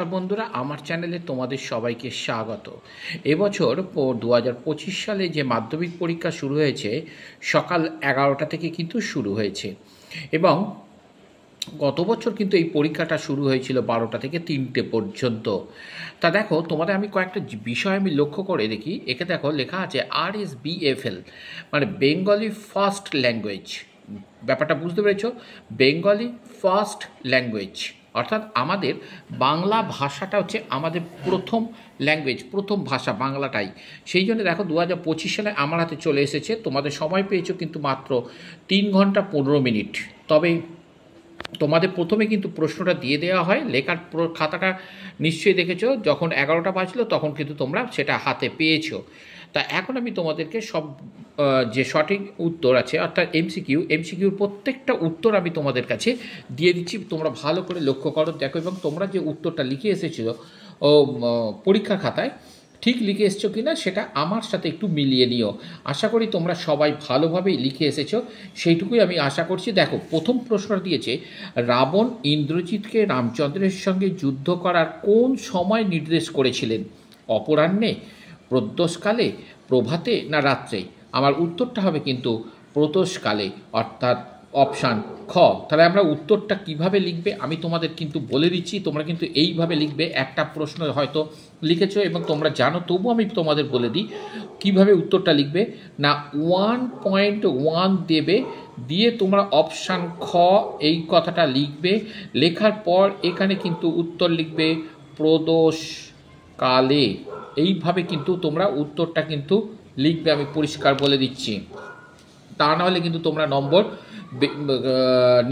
নমস্কার বন্ধুরা, আমার চ্যানেলে তোমাদের সবাইকে স্বাগত। এবছর 2025 সালে যে মাধ্যমিক পরীক্ষা শুরু হয়েছে সকাল 11টা থেকে কিন্তু শুরু হয়েছে, এবং গত বছর কিন্তু এই পরীক্ষাটা শুরু হয়েছিল 12টা থেকে 3টে পর্যন্ত। তা দেখো, তোমাদের আমি কয়েকটা বিষয় আমি লক্ষ্য করে দেখি। একে দেখো, লেখা আছে RSBFL, মানে বেঙ্গলি ফার্স্ট ল্যাঙ্গুয়েজ। ব্যাপারটা বুঝতে পেরেছ? বেঙ্গলি ফার্স্ট ল্যাঙ্গুয়েজ অর্থাৎ আমাদের বাংলা ভাষাটা হচ্ছে আমাদের প্রথম ল্যাঙ্গুয়েজ, প্রথম ভাষা বাংলাটাই। সেই জন্য দেখো 2025 সালে আমার হাতে চলে এসেছে। তোমাদের সময় পেয়েছো কিন্তু মাত্র 3 ঘন্টা 15 মিনিট। তবে তোমাদের প্রথমে কিন্তু প্রশ্নটা দিয়ে দেওয়া হয়, লেখার খাতাটা নিশ্চয়ই দেখেছো। যখন 11টা বাজলো তখন কিন্তু তোমরা সেটা হাতে পেয়েছো। তা এখন আমি তোমাদেরকে সব যে সঠিক উত্তর আছে অর্থাৎ এমসিকিউর প্রত্যেকটা উত্তর আমি তোমাদের কাছে দিয়ে দিচ্ছি। তোমরা ভালো করে লক্ষ্য করো, দেখো, এবং তোমরা যে উত্তরটা লিখে এসেছিলো পরীক্ষার খাতায় ঠিক লিখে এসছো কিনা সেটা আমার সাথে একটু মিলিয়ে নিও। আশা করি তোমরা সবাই ভালোভাবেই লিখে এসেছো, সেইটুকুই আমি আশা করছি। দেখো, প্রথম প্রশ্ন দিয়েছে, রাবণ ইন্দ্রজিৎকে রামচন্দ্রের সঙ্গে যুদ্ধ করার কোন সময় নির্দেশ করেছিলেন? অপরাহ্নে, প্রদোষকালে, প্রভাতে না রাত্রে? আমার উত্তরটা হবে কিন্তু প্রদোষকালে, অর্থাৎ অপশান খ। তাহলে আমরা উত্তরটা কিভাবে লিখবে আমি তোমাদের কিন্তু বলে দিচ্ছি। তোমরা কিন্তু এইভাবে লিখবে। একটা প্রশ্ন হয়তো লিখেছো এবং তোমরা জানো, তবু আমি তোমাদের বলে দিই কিভাবে উত্তরটা লিখবে। না, 1.1 দেবে, দিয়ে তোমরা অপশান খ এই কথাটা লিখবে। লেখার পর এখানে কিন্তু উত্তর লিখবে প্রদোষকালে। এইভাবে কিন্তু তোমরা উত্তরটা কিন্তু লিখবে, আমি পরিষ্কার বলে দিচ্ছি। তা নাহলে কিন্তু তোমরা নম্বর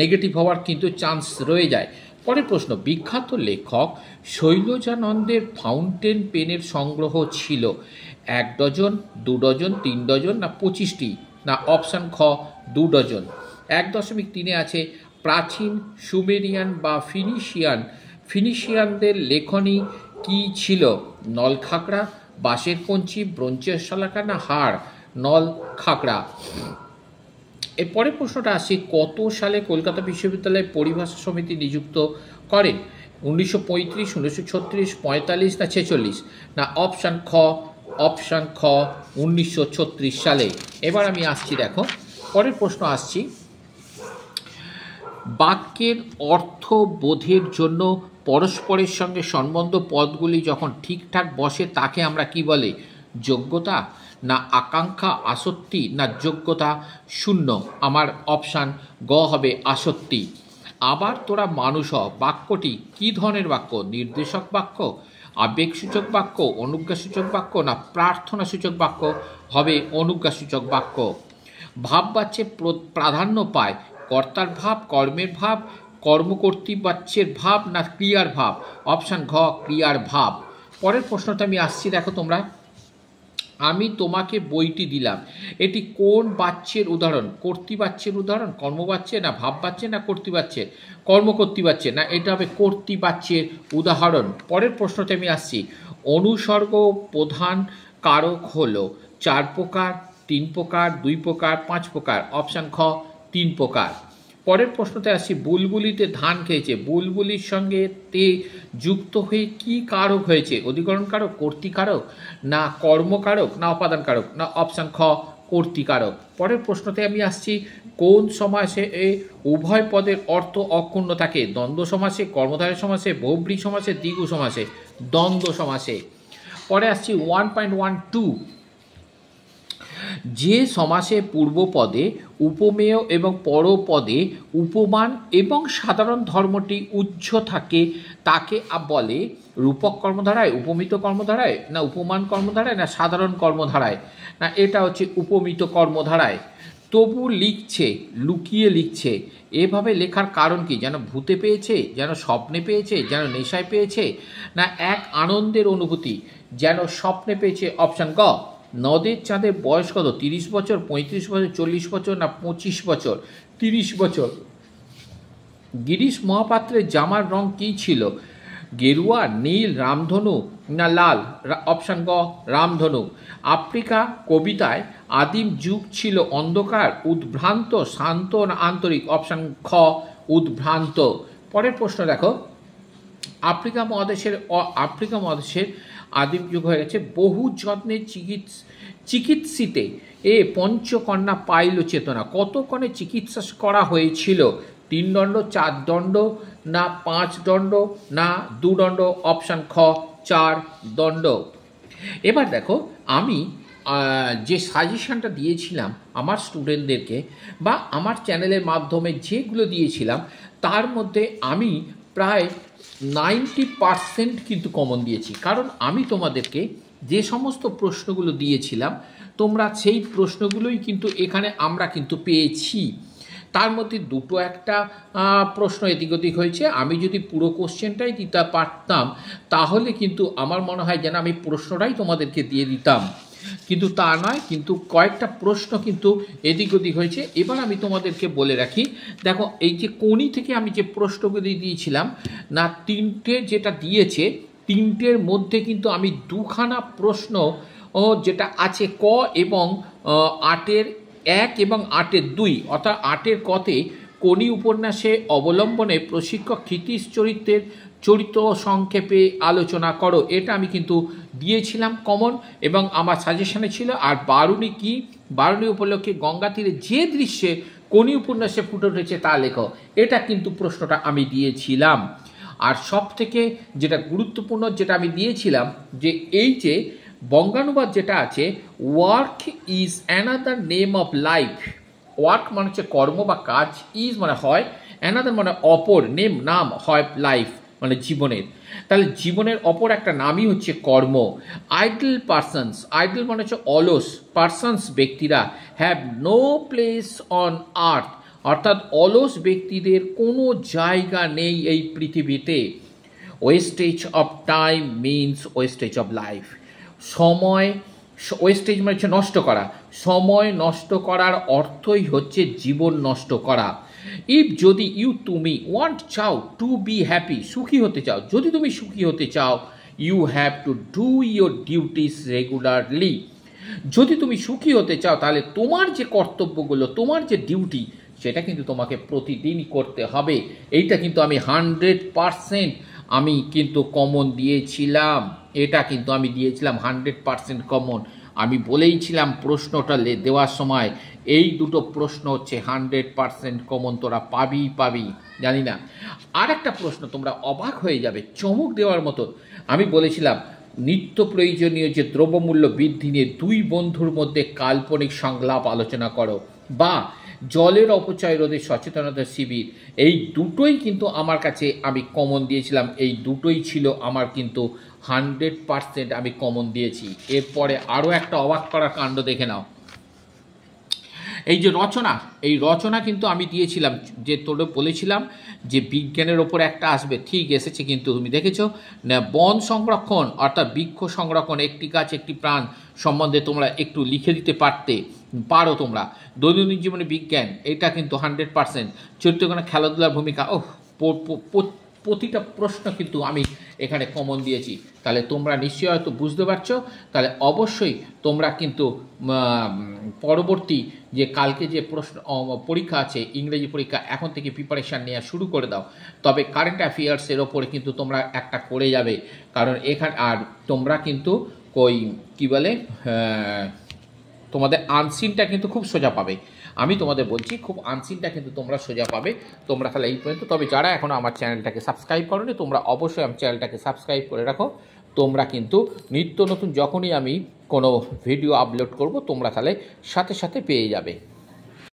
নেগেটিভ হওয়ার কিন্তু চান্স রয়ে যায়। পরের প্রশ্ন, বিখ্যাত লেখক শৈলজানন্দের ফাউন্টেন পেনের সংগ্রহ ছিল 1 ডজন, 2 ডজন, 3 ডজন না 25টি? না অপশান খ 2 ডজন। 1.3 আছে, প্রাচীন সুমেরিয়ান বা ফিনিশিয়ানদের লেখনী কি ছিল? নলখাগড়া, বাঁশের কঞ্চি, ব্রোঞ্জের শলাকা না হাড়? নলখাগড়া। এরপরের প্রশ্নটা আসছে, কত সালে কলকাতা বিশ্ববিদ্যালয় পরিভাষা সমিতি নিযুক্ত করেন? 1935, 1936, 45 না 46? না অপশান খ 1936 সালে। এবার আমি আসছি, দেখো পরের প্রশ্ন আসছি, বাক্যের অর্থ বোধের জন্য পরস্পরের সঙ্গে সম্বন্ধ পদগুলি যখন ঠিকঠাক বসে তাকে আমরা কি বলে? যোগ্যতা না আকাঙ্ক্ষা, আসক্তি না যোগ্যতা শূন্য? আমার অপশান গ হবে আসক্তি। আবার তোরা মানুষ হ বাক্যটি কী ধরনের বাক্য? নির্দেশক বাক্য, আবেগসূচক বাক্য, অনুজ্ঞাসূচক বাক্য না প্রার্থনাসূচক বাক্য? হবে অনুজ্ঞাসূচক বাক্য। ভাব বাচ্যে প্রাধান্য পায় কর্তার ভাব, কর্মের ভাব, কর্মকর্তৃবাচ্যের ভাব না ক্রিয়ার ভাব? অপশান ঘ ক্রিয়ার ভাব। পরের প্রশ্নটা আমি আসছি, দেখো তোমরা, আমি তোমাকে বইটি দিলাম, এটি কোন বাচ্যের উদাহরণ? কর্তৃবাচ্যের উদাহরণ, কর্মবাচ্যে না ভাববাচ্যে না কর্তৃবাচ্যের? কর্মকর্তৃবাচ্যে, না এটা হবে কর্তৃবাচ্যের উদাহরণ। পরের প্রশ্নতে আমি আসছি, অনুসর্গ প্রধান কারক হলো 4 প্রকার, 3 প্রকার, 2 প্রকার, 5 প্রকার? অপশান খ 3 প্রকার। পরের প্রশ্নতে আসছি, বুলবুলিতে ধান খেয়েছে, বুলবুলির সঙ্গে তে যুক্ত হয়ে কি কারক হয়েছে? অধিকরণ কারক, কর্তৃকারক না কর্মকারক না উপাদান কারক? না অপশান খ কর্তৃকারক। পরের প্রশ্নতে আমি আসছি, কোন সমাসে উভয় পদের অর্থ অক্ষুণ্ণ থাকে? দ্বন্দ্ব সমাসে, কর্মধারয় সমাসে, বহুব্রী সমাসে, দ্বিগু সমাসে? দ্বন্দ্ব সমাসে। পরে আসছি 1.12, যে সমাসে পূর্বপদে উপমেয় এবং পরপদে উপমান এবং সাধারণ ধর্মটি উহ্য থাকে তাকে বলে রূপক কর্মধারায়, উপমিত কর্মধারায় না উপমান কর্মধারায় না সাধারণ কর্মধারায়? না এটা হচ্ছে উপমিত কর্মধারায়। তবু লিখছে, লুকিয়ে লিখছে, এভাবে লেখার কারণ কি? যেন ভূতে পেয়েছে, যেন স্বপ্নে পেয়েছে, যেন নেশায় পেয়েছে, না এক আনন্দের অনুভূতি, যেন স্বপ্নে পেয়েছে? অপশান গ নদের চাঁদের বয়স কত? 30 বছর, 35 বছর, 40 বছর না 25 বছর? 30 বছর। গিরিশ মহাপাত্রের জামার রং কী ছিল? গেরুয়া, নীল, রামধনু না লাল? অপশান গ রামধনু। আফ্রিকা কবিতায় আদিম যুগ ছিল অন্ধকার, উদ্ভ্রান্ত, শান্ত না আন্তরিক? অপশান খ উদ্ভ্রান্ত। পরের প্রশ্ন দেখো, আফ্রিকা মহাদেশের আদিম যুগ হয়ে গেছে। বহু যত্নে চিকিৎসিতে এ পঞ্চকন্যা পাইল চেতনা। কতক্ষণে চিকিৎসা করা হয়েছিল? 3 দণ্ড, 4 দণ্ড, না 5 দণ্ড, না 2 দণ্ড? অপশান খ 4 দণ্ড। এবার দেখো, আমি যে সাজেশনটা দিয়েছিলাম আমার স্টুডেন্টদেরকে বা আমার চ্যানেলের মাধ্যমে যেগুলো দিয়েছিলাম, তার মধ্যে আমি প্রায় 90% কিন্তু কমন দিয়েছি। কারণ আমি তোমাদেরকে যে সমস্ত প্রশ্নগুলো দিয়েছিলাম, তোমরা সেই প্রশ্নগুলোই কিন্তু এখানে আমরা কিন্তু পেয়েছি। তার মধ্যে দুটো একটা প্রশ্ন এদিক ওদিক হয়েছে। আমি যদি পুরো কোশ্চেনটাই দিতে পারতাম, তাহলে কিন্তু আমার মনে হয় যেন আমি প্রশ্নটাই তোমাদেরকে দিয়ে দিতাম, কিন্তু তা নয়। কিন্তু কয়েকটা প্রশ্ন কিন্তু এদিক ওদিক হয়েছে। এবার আমি তোমাদেরকে বলে রাখি, দেখো এই যে কোনি থেকে আমি যে প্রশ্নগুলো দিয়েছিলাম না, 3টে যেটা দিয়েছে, 3টের মধ্যে কিন্তু আমি 2খানা প্রশ্ন যেটা আছে ক এবং 8-এর 1 এবং 8-এর 2, অর্থাৎ 8-এর কতে কোনি উপন্যাসে অবলম্বনে প্রশিক্ষক ক্ষিতীশ চরিত্র সংক্ষেপে আলোচনা করো, এটা আমি কিন্তু দিয়েছিলাম কমন এবং আমার সাজেশনে ছিল। আর বারুণী কি? বারুণী উপলক্ষে গঙ্গা তীরে যে দৃশ্যে কোনি উপন্যাসে ফুটে উঠেছে তা লেখো, এটা কিন্তু প্রশ্নটা আমি দিয়েছিলাম। আর সব থেকে যেটা গুরুত্বপূর্ণ যেটা আমি দিয়েছিলাম, যে এই যে বঙ্গানুবাদ যেটা আছে, work is another name of life. Work মানে হচ্ছে কর্ম বা কাজ, ইজ মানে হয়, অ্যানাদার মানে অপর, নেম নাম, হয় লাইফ মানে জীবনের। তাহলে জীবনের অপর একটা নামই হচ্ছে কর্ম। আইডল পারসনস, আইডল মানে হচ্ছে অলস, পারসনস ব্যক্তিরা, have no place on earth, অর্থাৎ অলস ব্যক্তিদের কোনো জায়গা নেই এই পৃথিবীতে। Wastage of time means wastage of life. সময়, ওয়েস্টেজ মানে হচ্ছে নষ্ট করা, সময় নষ্ট করার অর্থই হচ্ছে জীবন নষ্ট করা। ইফ যদি তুমি ওয়ান্ট চাও টু বি হ্যাপি, সুখী হতে চাও, যদি তুমি সুখী হতে চাও, you have to do your duties regularly. যদি তুমি সুখী হতে চাও, তাহলে তোমার যে কর্তব্যগুলো, তোমার যে ডিউটি, সেটা কিন্তু তোমাকে প্রতিদিনই করতে হবে। এইটা কিন্তু আমি 100% আমি কিন্তু কমন দিয়েছিলাম, এটা কিন্তু আমি দিয়েছিলাম 100% কমন। আমি বলেইছিলাম প্রশ্নটা দেওয়ার সময়, এই দুটো প্রশ্ন হচ্ছে 100% কমন, তোরা পাবি জানি না। আর একটা প্রশ্ন তোমরা অবাক হয়ে যাবে, চমক দেওয়ার মতো। আমি বলেছিলাম নিত্য প্রয়োজনীয় যে দ্রব্যমূল্য বৃদ্ধি নিয়ে 2 বন্ধুর মধ্যে কাল্পনিক সংলাপ আলোচনা করো, বা জলের অপচয় রোধে সচেতনতা শিবির। এই দুটোই কিন্তু আমার কাছে আমি কমন দিয়েছিলাম, এই দুটোই ছিল আমার কিন্তু 100% আমি কমন দিয়েছি। এরপরে আরও একটা অবাক করার কাণ্ড দেখে নাও। এই যে রচনা, এই রচনা কিন্তু আমি দিয়েছিলাম, যে তোরে বলেছিলাম যে বিজ্ঞানের ওপর একটা আসবে, ঠিক এসেছে কিন্তু তুমি দেখেছো না। বন সংরক্ষণ অর্থাৎ বৃক্ষ সংরক্ষণ, একটি গাছ একটি প্রাণ সম্বন্ধে তোমরা একটু লিখে দিতে পারো তোমরা। দৈনন্দিন জীবনে বিজ্ঞান, এটা কিন্তু 100%। চরিত্রগণে খেলাধুলার ভূমিকা, প্রতিটা প্রশ্ন কিন্তু আমি এখানে কমন দিয়েছি। তাহলে তোমরা নিশ্চয়ই হয়তো বুঝতে পারছো। তাহলে অবশ্যই তোমরা কিন্তু পরবর্তী যে কালকে যে প্রশ্ন পরীক্ষা আছে, ইংরেজি পরীক্ষা, এখন থেকে প্রিপারেশান নেওয়া শুরু করে দাও। তবে কারেন্ট অ্যাফেয়ার্সের ওপরে কিন্তু তোমরা একটা করে যাবে, কারণ এখানে আর তোমরা কিন্তু কী বলে, তোমাদের আনসিনটা কিন্তু খুব সোজা পাবে। আমি তোমাদের বলছি, খুব আনসিনটা কিন্তু তোমরা সোজা পাবে। তোমরা তাহলে এই পর্যন্ত। তবে যারা এখনও আমার চ্যানেলটাকে সাবস্ক্রাইব করোনি, তোমরা অবশ্যই আমার চ্যানেলটাকে সাবস্ক্রাইব করে রাখো। তোমরা কিন্তু নিত্য নতুন যখনই আমি কোনো ভিডিও আপলোড করব, তোমরা তাহলে সাথে সাথে পেয়ে যাবে।